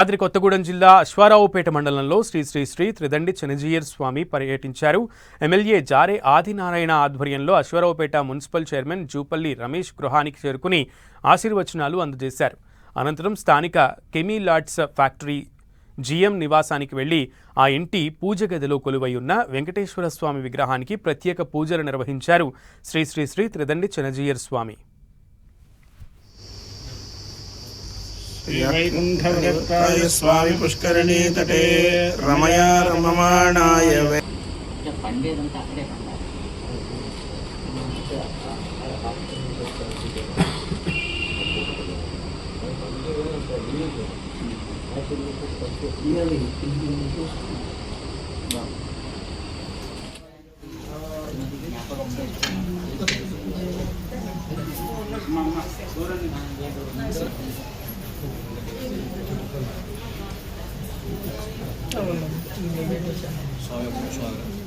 యాదాద్రి కొత్తగూడెం జిల్లా అశ్వారావుపేట మండలంలో శ్రీ శ్రీ శ్రీ త్రిదండి చెనజీయర్ స్వామి పర్యటించారు. ఎమ్మెల్యే జారే ఆదినారాయణ ఆధ్వర్యంలో అశ్వారావుపేట మున్సిపల్ చైర్మన్ జూపల్లి రమేష్ గృహానికి చేరుకుని ఆశీర్వచనాలు అందజేశారు. అనంతరం స్థానిక కెమీ లాడ్స్ ఫ్యాక్టరీ జీఎం నివాసానికి వెళ్లి ఆ ఇంటి పూజ గదిలో కొలువై ఉన్న వెంకటేశ్వర స్వామి విగ్రహానికి ప్రత్యేక పూజలు నిర్వహించారు. శ్రీ శ్రీ శ్రీ త్రిదండి చెనజీయర్ స్వామి. వైకుంఠవరప్రాయ స్వామి పుష్కరిణీ తటే రమయా రమమాణాయ స్వామి